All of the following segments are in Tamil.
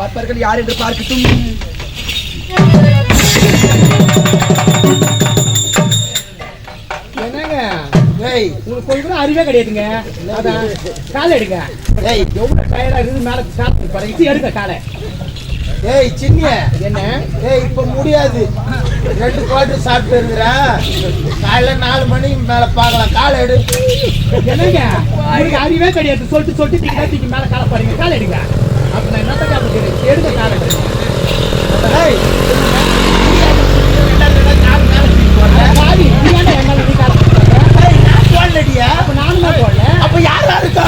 பார்ப்பார்கள் யார் என்று பார்க்கட்டும். என்னங்க உங்களுக்கு கொஞ்சம் கூட அறிவே கிடையாதுங்க. அதான் காலை எடுங்க. எவ்வளவு டயர்டா இருக்குது மேல சாப்பிட்டு இது எடுங்க காலை. சின்ன என்ன இப்ப முடியாது. 2 குவார்டர் சாப்பிட்டு இருக்கிறா. காலைல 4 மணி மேல பாக்கலாம். காலை எடு. என்னங்க உங்களுக்கு அறிவே கிடையாது. சொல்லிட்டு தீக்கி மேல காலை பாருங்க. காலை எடுங்க. அப்ப நான் என்னத்த கேட்க எடுங்க காலை. அப்ப யாரா இருக்கா?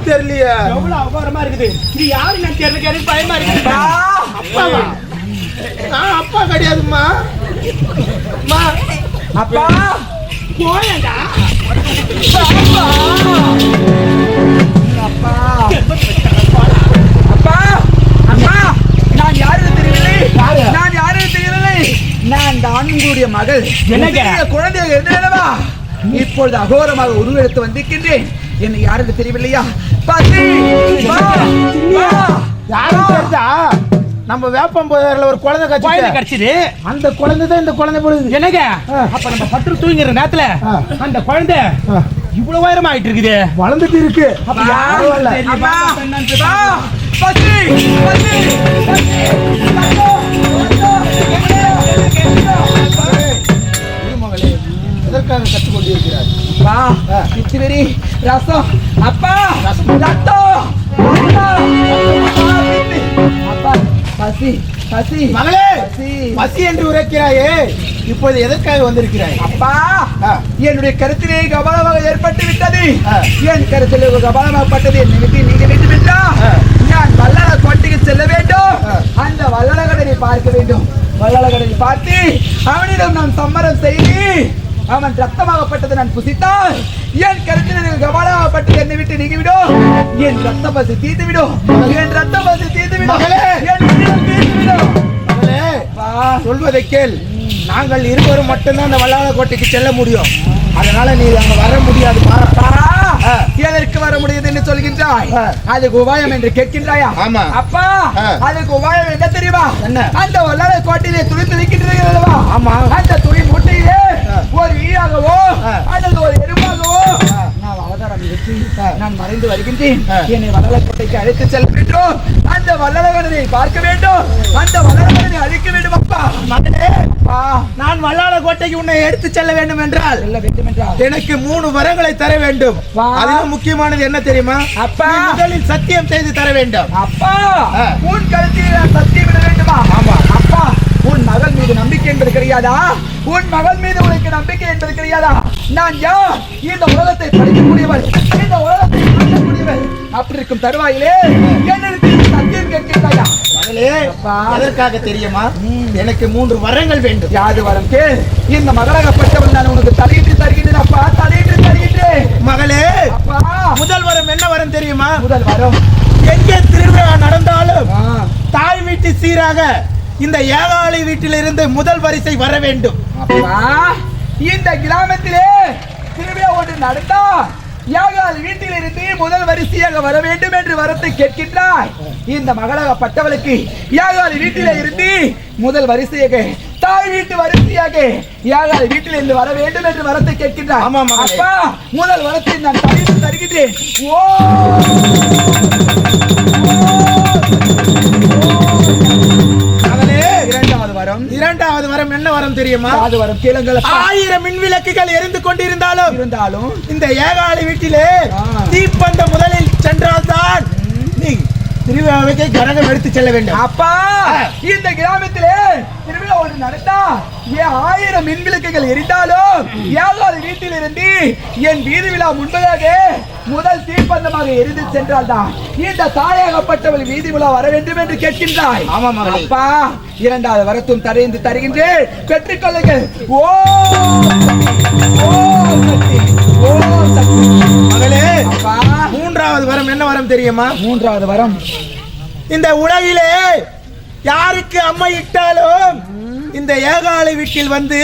தெரியலையே எவ்வளவு அபாரமா இருக்குது. இது யாரு நான் தெரியல பயமா இருக்கு. அப்பாவா? அப்பா கிடையாதுமா. அப்பா போயடா. அப்பா அப்பா அம்மா நான் யாரும் தெரியவில்லை. நான் யாரும் தெரியவில்லை. நான் இந்த ஆண்களுடைய மகள். குழந்தைகள் இருந்தவா இப்பொழுது அகோரமாக உருவெடுத்து வந்திருக்கின்றேன். என்ன யாருக்கு தெரியவில்லையா? யாரும் தெரிஞ்சா நம்ம வேப்பம் போதர்ல ஒரு குழந்தை கிடைச்சது. அந்த குழந்தை தான் இந்த குழந்தை பொழுது. என்னங்க அப்ப நம்ம பற்று தூங்குற நேரத்துல அந்த குழந்தை இவ்வளவு உயரம் ஆயிட்டு இருக்குது. வளர்ந்துட்டு இருக்கு. அப்ப யாரும் எதற்காக கற்றுக் கொண்டிருக்கிறார்? ரசம் அப்பா பசி பசி மகளே, பசி என்று உரைக்கிறாயே, இப்போது எதற்காக வந்திருக்கிறாய்? அப்பா என்னுடைய கருத்திலே கபாலமாக ஏற்பட்டு விட்டது. என் கருத்திலே கபாலமாகப்பட்டது. என்னை விட்டு நீங்க விட்டு விட்டா நான் வல்லள கோட்டைக்கு செல்ல வேண்டும். அந்த வல்லளகடனை பார்க்க வேண்டும். வல்லளகடனை பார்த்து அவனிடம் நான் சம்மரம் செய்து அவன் ரத்தமாகப்பட்டது நான் புசித்தால் என் கருத்திலே கபாலமாகப்பட்டது என்னை விட்டு நீங்கி விடும். என் ரத்த பசி தீர்த்து விடும். என் ரத்த பசி தீர்த்து விடும். சொல்வதை கேள். நாங்கள் இருவரும் மட்டும்தான் அந்த வல்லாள கோட்டைக்கு செல்ல முடியும். அதனால நீ அங்க வர முடியாது. எதற்கு வர முடியாது என்று சொல்கின்றாய்? அதுக்கு உபாயம் என்று கேட்கின்றாயா? ஆமா அப்பா, அதுக்கு உபாயம் என்ன தெரியுமா? என்ன? அந்த வல்லாள கோட்டையிலே துணி துணிக்கின்றீர்கள். ஆமா. அந்த துணி மூட்டையிலே ஒரு ஈயாகவோ அல்லது ஒரு எறும்பாகவோ நான் அவதாரம் எடுத்து நான் மறைந்து வருகின்றேன். என்னை வல்லாள கோட்டைக்கு அழைத்து செல்ல வேண்டும். அந்த வல்லாளகனை பார்க்க வேண்டும். அந்த வல்லாளகனை அழிக்க வேண்டும். அப்பா மகனே, நான் வல்லாள கோட்டைக்கு உன்னை எடுத்து செல்ல வேண்டும் என்றால் எனக்கு 3 வரங்களை தர வேண்டும். அதிலும் முக்கியமானது என்ன தெரியுமா? அப்பா, முதலில் சத்தியம் செய்து தர வேண்டும். அப்பா, உன் கருத்தில் சத்தியம் விட வேண்டுமா? ஆமா. அப்பா, உன் மகள் மீது நம்பிக்கை என்பது கிடையாதா? உன் மகள் மீது உனக்கு நம்பிக்கை என்பது கிடையாதா? நான் யார்? இந்த உலகத்தை படிக்கக்கூடியவர், இந்த உலகத்தை பார்க்கக்கூடியவர். அப்படி இருக்கும் தருவாயிலே என்னிடத்தில் சத்தியம் கேட்கிறாயா? மகளே, எதற்காக தெரியுமா? எனக்கு 3 வரங்கள் வேண்டும். யாது வரம் கேள். இந்த மகளாகப்பட்டவள் நான் உனக்கு தலையிட்டு தருகின்றேன். அப்பா, தலையிட்டு தருகின்றேன். மகளே, அப்பா, முதல் வரம் என்ன வரம் தெரியுமா? முதல் வரம், எங்கே திருவிழா நடந்தாலும் தாய் வீட்டு சீராக இந்த ஏகாலி வீட்டிலிருந்து முதல் வரிசை வர வேண்டும். அப்பா, இந்த கிராமத்திலே திருவிழா ஒன்று நடந்தா ஏகாலி வீட்டிலிருந்து முதல் வரிசையாக வர வேண்டும் என்று வரத்தை கேட்கின்றாய். இந்த மகளாகப்பட்டவளுக்கு ஏகாலி வீட்டிலே இருந்து முதல் வரிசையாக தாய் வீட்டு வரிசையாக ஏகாலி வீட்டிலிருந்து வர வேண்டும் என்று வரத்தை கேட்கின்றாய். ஆமா அப்பா, முதல் வரத்தை நான் தலையிட்டு தருகின்றேன். ஓ, இரண்டாவது வரம் என்ன வரம் தெரியுமா? அது வரம் கேளுங்கள். 1000 மின்விளக்குகள் எரிந்து கொண்டிருந்தாலும் இந்த ஏகாலி வீட்டிலே தீப்பந்த முதலில் சென்றால்தான் நீ திருவிழாவுக்கு கரகம் எடுத்து செல்ல வேண்டும். அப்பா இந்த கிராமத்திலே திருவிழா ஒன்று நடந்தா 1000 மின்விளக்குகள் எரிந்தாலும் ஏழாவது வீட்டில் இருந்து என் வீதி விழா முன்பதாக முதல் தீப்பந்தமாக எரிந்து சென்றால்தான் இந்த தாயகப்பட்டவள் வீதி விழா வர வேண்டும் என்று கேட்கின்றாய். ஆமா மகளே. அப்பா 2வது வரத்தும் தரைந்து தருகின்றேன், பெற்றுக்கொள்ளுங்கள். ஓ சக்தி, ஓ சக்தி. மகளே, அப்பா 3வது வரம் என்ன வரம் தெரியுமா? 3வது வரம், இந்த உலகிலே யாருக்கு அம்மை இட்டாலும் இந்த ஏகாலை வீட்டில் வந்து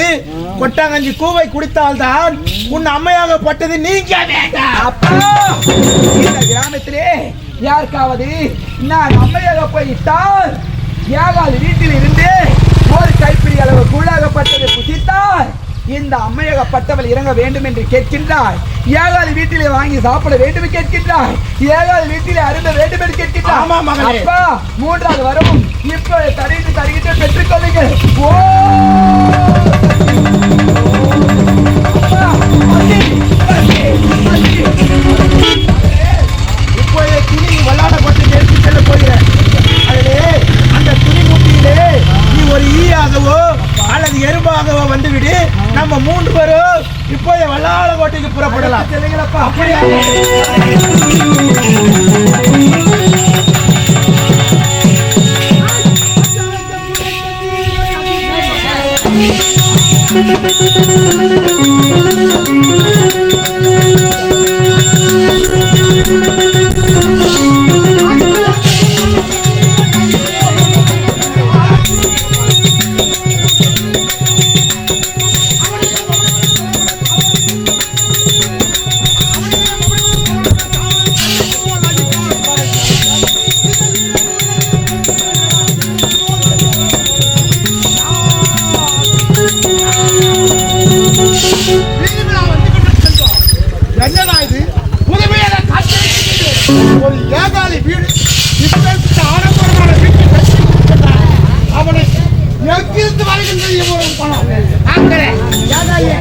கொட்டாங்கஞ்சி கூவை குடித்தால்தான் உன் அம்மையாகப்பட்டது நீங்க வேண்டாம். அப்பா இந்த கிராமத்திலே யாருக்காவது நான் அம்மையாக போயிட்டால் ஏகால் வீட்டில் இருந்து ஒரு கைப்பிடி அளவு கூழாகப்பட்டதை புசித்தால் இந்த அம்மையாகப்பட்டவள் இறங்க வேண்டும் என்று கேட்கின்றாய். ஏகால் வீட்டிலே வாங்கி சாப்பிட வேண்டும் என்று கேட்கின்றாய். ஏகால் வீட்டிலே அருந்த வேண்டும் என்று கேட்கின்றாய். ஆமா மகளே. அப்பா 3வது வரவும் இப்போ தடைந்து தருகின்ற பெற்றுக்கொள்ளுங்கள். ஓ அப்பா, மதி, மதி, மதி. இப்போது துணி வல்லாட பட்டு எடுத்து செல்ல போகிறேன். அதிலே அந்த துணி மூட்டியிலே நீ ஒரு ஈயாகவோ அல்லது எறும்பாகவோ வந்துவிடு. நம்ம 3 பேரும் இப்போது வல்லாட கோட்டைக்கு புறப்படலாம். செல்லுங்களப்பா. அப்படியே என்னடா இது? புதுமையான காட்சி. ஒரு ஏகாலி வீடு இப்ப ஆடம்பரமான வீட்டை கட்டி கொடுத்துட்டான். அவனை எங்கிருந்து வருகின்றது இவ்வளவு பணம்? அங்கே ஏகாலியை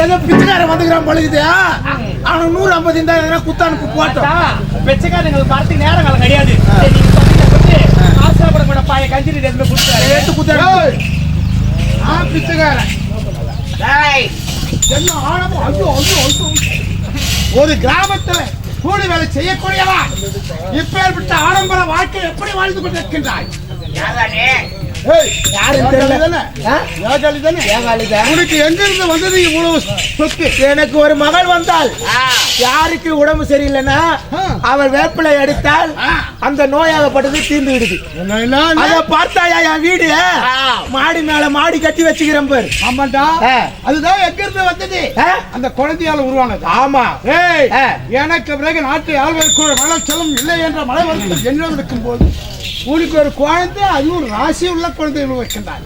ஏதோ பிச்சைக்காரன் வந்துக்கிறான் பழகுதியா? அவனுக்கு 150 இருந்தா குத்தானுக்கு போட்டோம். வெச்சக்காரங்களுக்கு பார்த்து நேரம் காலம் கிடையாது. நீங்க சொன்னீங்க ஆசைப்பட பாய கஞ்சிரி ரெண்டு குடுத்தாரு. எடுத்து குத்தாரு. பிச்சைக்காரன் என்ன ஆழமோ? ஐயோ ஐயோ ஐயோ. ஒரு கிராமத்துல கூலி வேலை செய்யக்கூடியவா இப்பேற்பட்ட ஆடம்பர வாழ்க்கை எப்படி வாழ்ந்து கொண்டிருக்கின்றாய்? உனக்கு எங்கிருந்து வந்தது இவ்வளவு சொத்து? எனக்கு ஒரு மகள் வந்தால் யாருக்கு உடம்பு சரியில்லைன்னா அவள் வேப்பிலை எடுத்தால் அந்த நோயாகப்பட்டது தீர்ந்து விடுது. அத பார்த்தாயா என் வீடு மாடி மேல மாடி கட்டி வச்சுக்கிறேன் பாரு. ஆமாண்டா, அதுதான் எங்கிருந்து வந்தது? அந்த குழந்தையால உருவானது. ஆமா. எனக்கு பிறகு நாட்டை ஆள்வதற்கு ஒரு மலை செல்லும் இல்லை என்ற மலை வந்து என்னோடு இருக்கும் போது உனக்கு ஒரு குழந்தை, அது ஒரு ராசி உள்ள குழந்தைகள் வைக்கின்றார்.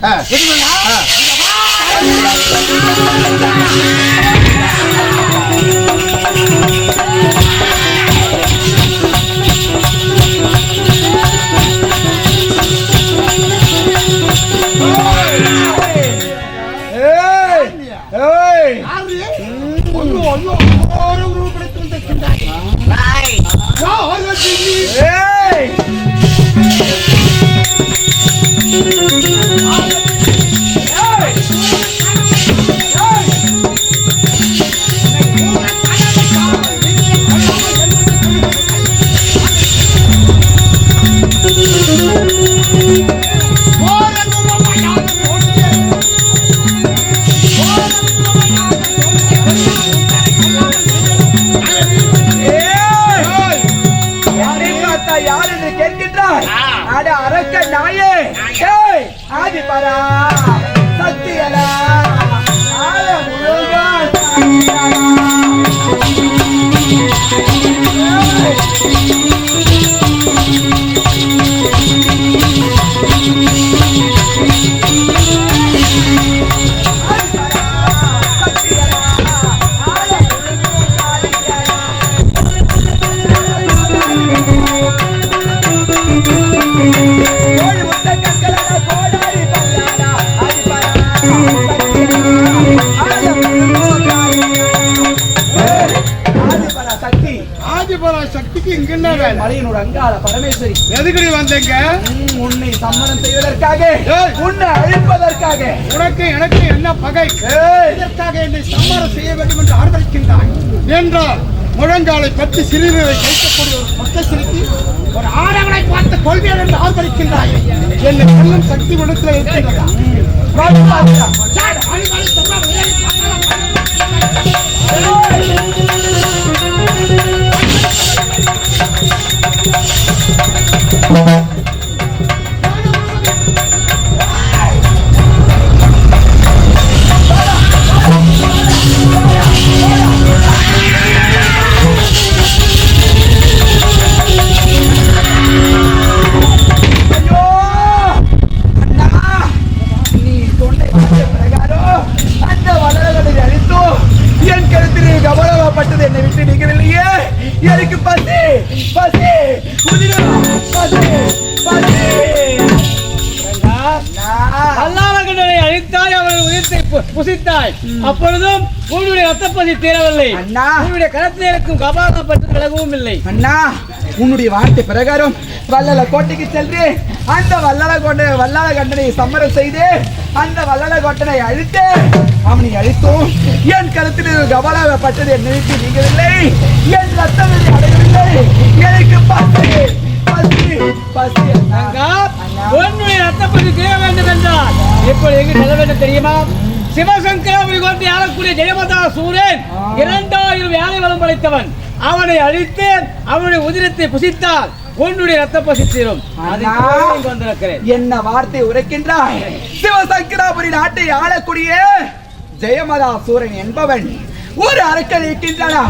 சக்திக்கு இங்க என்ன வேலை? மலையனோட அங்காள பரமேஸ்வரி எதுக்கு நீ வந்தீங்க? உன்னை சம்மதம் செய்வதற்காக, உன்னை அழிப்பதற்காக. உனக்கு எனக்கு என்ன பகை? இதற்காக என்னை சம்மாரம் செய்ய வேண்டும் என்று ஆர்வலிக்கின்றாய் என்றால் முழங்காலை பற்றி சிறுநீரை கைக்கக்கூடிய ஒரு பக்க சிறுக்கி ஒரு ஆடவனை பார்த்து கொள்வேன் என்று ஆர்வலிக்கின்றாய். என்னை கொல்லும் சக்தி உனத்தில் இருக்கின்றதா? என்னை விட்டு நீங்கவில்லையே. எனக்கு பசி பசி அல்லாஹ்வினை அழித்தாய், அவர்கள் உயிர்த்தை புசித்தாய். அப்பொழுதும் உன்னுடைய ரத்தப்பசி தீரவில்லை. உன்னுடைய கரத்தில் இருக்கும் கபாலப்பட்டு விலகவும் இல்லை. அண்ணா, உன்னுடைய வார்த்தை பிரகாரம் வல்லல கோட்டைக்கு சென்று அந்த வல்லாள கண்டனை சம்மரம் செய்து அந்த வல்லாள கோட்டனை அழித்து அவனை அழித்தோம். என் கருத்தில் கபாலப்பட்டது என்னை விட்டு நீங்கவில்லை. என் ரத்தம் அடையவில்லை. எனக்கு பசி பசி பசி. உன்னுடைய ரத்தப்பசி தீர வேண்டும் என்றால் இப்பொழுது எங்கு செல்ல வேண்டும் தெரியுமா? சிவசங்கராபுரி கோட்டை ஆளக்கூடிய ஜெயமதா சூரன் 2000 வேலை வளம் படைத்தவன். அவனை அழித்து அவனுடைய உதிரத்தை புசித்தால் உன்னுடைய ரத்த பசி தீரும். என்ன வார்த்தை உரைக்கின்றாய்? சிவசங்கராபுரி நாட்டை ஆளக்கூடிய ஜெயமதா சூரன் என்பவன் ஒரு அரக்கன் இருக்கின்றனா?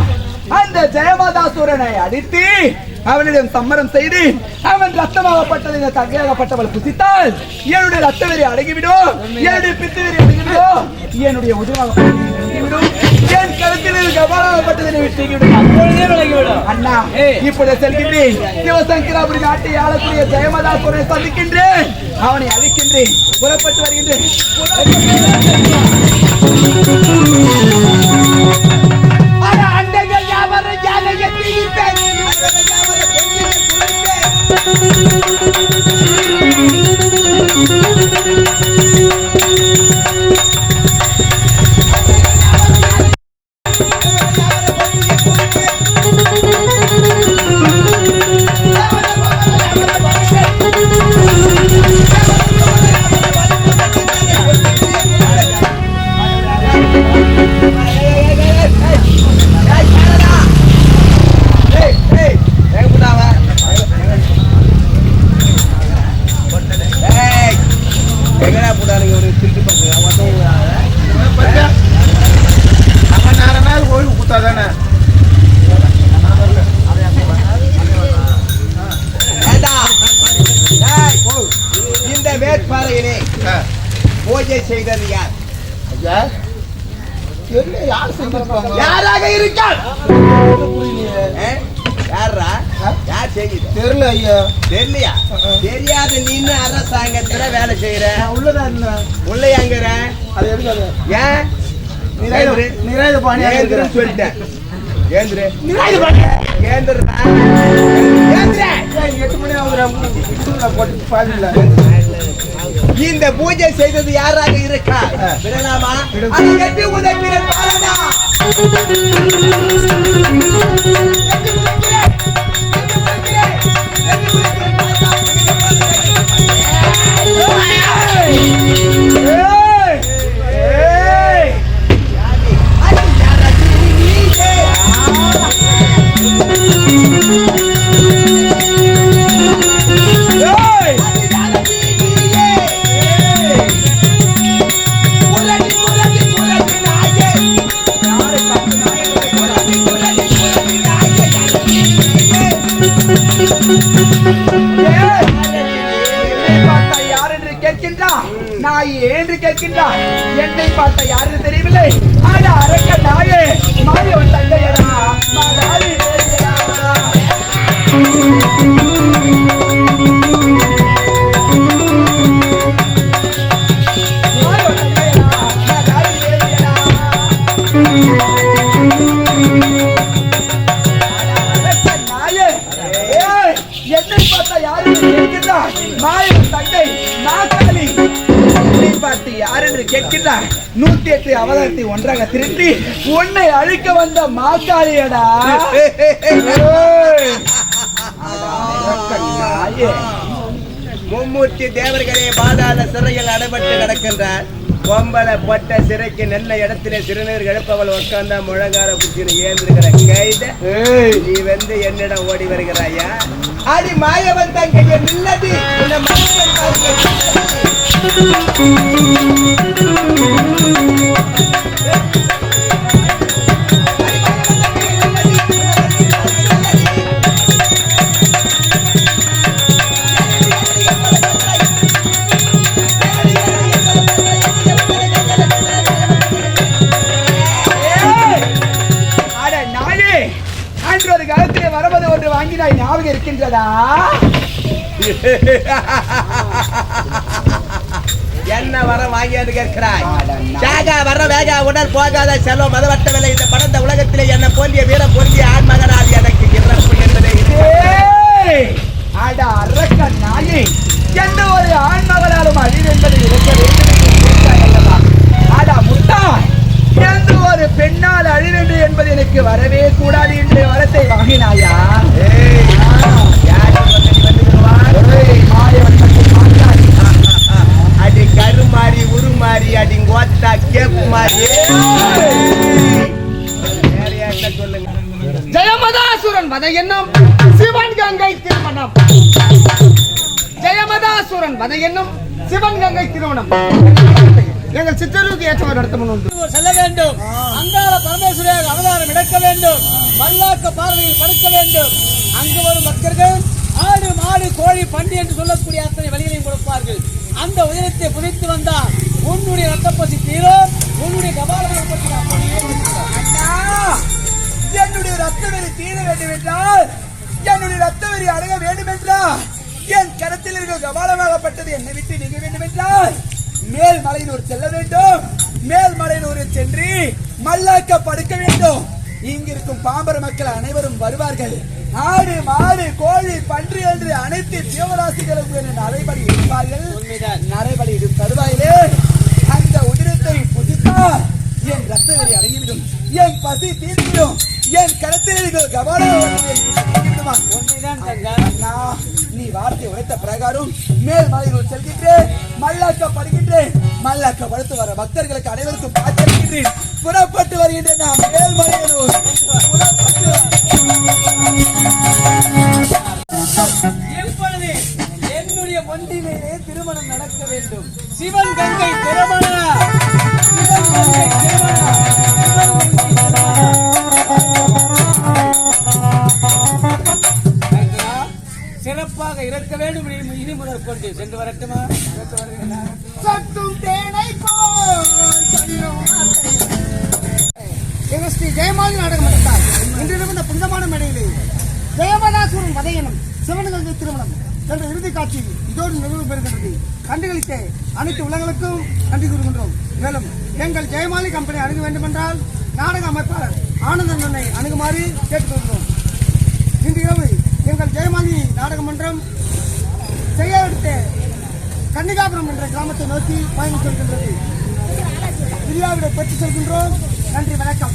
அந்த ஜெயமதா சூரனை அடித்து அவனிடம் சம்மரம் செய்து அவன் ரத்தமாகப்பட்டது இந்த தங்கையாகப்பட்டவள் புசித்தால் என்னுடைய ரத்த வெறி அடங்கிவிடும், என்னுடைய பித்து வெறி அடங்கிவிடும், என்னுடைய உதவாகப்பட்டது, என் கருத்தில் கபாலப்பட்டதை விட்டுவிடும். அப்பொழுதே விலகிவிடும். அண்ணா, இப்பொழுது செல்கின்றேன். சிவசங்கராபுரி நாட்டை ஆளக்கூடிய ஜெயமதா சூரனை சந்திக்கின்றேன், அவனை அழிக்கின்றேன். புறப்பட்டு வருகின்றேன். இந்த வேட்பாளையனே பூஜை செய்தது யார்? யாராக இருக்கார்? யார் செய்யுது? தெரியல ஐயா. தெரியலையா? தெரியாத நீன்னு அரசாங்கத்துல வேலை செய்யற உள்ளயாங்கிற அது எடுக்காது. ஏன் நிறைய பாணி சொல்லிட்டேன். ஏந்திரு 8 மணி ஆகுது. இந்த பூஜை செய்தது யாராக இருக்கா? விடலாமா? உதவி பாருங்க. நாய் என்று கேட்கின்றார். என்னை பார்த்த யாரு தெரியவில்லை. ஆனா அரக்க நாயே மாயவன் தந்தையரா மாதாவி நாயே கேட்கின்றாய் 108 அவதாரத்தை ஒன்றாக திருத்தி உன்னை அழிக்க வந்த மாக்காளியடா. மும்மூர்த்தி தேவர்களே பாதாள சிறையில் அடைபட்டு கிடக்கின்றார். பொம்பளை பொட்ட சிறைக்கு நல்ல இடத்துல சிறுநீர் எழுப்பவள் உட்கார்ந்தா முழங்கால குச்சின்னு ஏந்திருக்கிற கைத நீ வந்து என்னிடம் ஓடி வருகிறாயா? அடி மாயவன் தங்கைய நில்லது ஒரு காலத்திலே வரவது ஒன்று வாங்கினாய் ஞாபகம் இருக்கின்றதா? என்ன வர வாங்கியது கேட்கிறாய்? ஜாகா வர வேகா உடல் போகாத செலவு மதவட்டவில்லை. இந்த படந்த உலகத்திலே என்ன போன்றிய வீர பொருந்திய ஆண்மகனால் எனக்கு இறப்பு என்பதே. அட அரக்க நாயே, எந்த ஒரு ஆண்மகனாலும் அழிவு என்பதை இருக்க வேண்டும். அட முட்டாள், எந்த ஒரு பெண்ணால் அழிவு என்பது எனக்கு வரவே கூடாது என்ற வரத்தை வாங்கினாயா? அடி கருமாறி உருமாறி அடி கோத்தா கேப் மாறி சொல்லுங்க. ஜெயமதாசுரன் வதை என்னும் சிவன் கங்கை திருமணம். ஜெயமதாசுரன் வதை என்னும் சிவன் கங்கை திருமணம் எங்கள் சித்தருக்கு ஏற்றவர் நடத்தணும் செல்ல வேண்டும். அங்கார பரமேஸ்வரர் அவதாரம் எடுக்க வேண்டும். மல்லாக்க பார்வையில் படுக்க வேண்டும். அங்கு வரும் பக்தர்கள் ஆடு மாடு கோழி பண்டி என்று சொல்லக்கூடிய அத்தனை வழிகளையும் கொடுப்பார்கள். அந்த உயரத்தை புதைத்து வந்தால் உன்னுடைய ரத்தப்பசி தீரும். உன்னுடைய கபாலங்கள் பற்றி என்னுடைய ரத்த வெறி தீர வேண்டும் என்றால், என்னுடைய ரத்த வெறி அடங்க வேண்டும் என்றால், என் கரத்தில் இருக்க கபாலமாகப்பட்டது என்னை விட்டு நீங்க வேண்டும் என்றால் மேல்மலையினூர் செல்ல வேண்டும். மேல்மலையினூர் சென்று மல்லாக்க படுக்க வேண்டும். இங்கிருக்கும் பாம்பர மக்கள் அனைவரும் வருவார்கள். ஆடு மாடு கோழி பன்றி என்று அனைத்து ஜீவராசிகளும் நரைபடி இருப்பார்கள். நரைபடி இடும் தருவாயிலே அந்த உதிரத்தை புதித்தால் என் ரத்த வெறி அடங்கிவிடும். என் பசி தீர்ந்துவிடும். என் கருத்தில் கபாலம் நீ வார்த்தை உரைத்த பிரகாரம் மேல்மலையினூர் செல்கின்றேன். மல்லாக்க படுகின்றேன். மல்லாக்க படுத்து வர பக்தர்களுக்கு அனைவருக்கும் பார்த்திருக்கின்றேன். புறப்பட்டு வருகின்றேன். நான் மேல்மலையினூர் எப்பொழுது என்னுடைய மண்டியிலே திருமணம் நடக்க வேண்டும். சிவன் கங்கை திருமணம். சிவன் கங்கை திருமணம். சிறப்பாக இருக்க வேண்டும். இனி முதல் கொண்டு சென்று வரட்டுமா? சத்தும் தேனை எங்கள் ஸ்ரீ ஜெயமாலி நாடகம் நடத்தார். இன்றிரவு இந்த புனிதமான மேடையிலே ஜெயமதாசுரன் வதையனும் சிவன்கங்கை திருமணம் என்ற இறுதி காட்சி இதோடு நிறைவு பெறுகின்றது. கண்டுகளிக்க அனைத்து உலகளுக்கும் நன்றி கூறுகின்றோம். மேலும் எங்கள் ஜெயமாலி கம்பெனி அணுக வேண்டும் என்றால் நாடக அமைப்பாளர் ஆனந்தனை அணுகுமாறு கேட்டுக்கொள்கிறோம். இன்று இரவு எங்கள் ஜெயமாலி நாடக மன்றம் செய்ய எடுத்த கன்னிகாபுரம் என்ற கிராமத்தை நோக்கி பயணம் செல்கின்றது. இந்தியாவிட பெற்று செல்கின்றோம். நன்றி, வணக்கம்.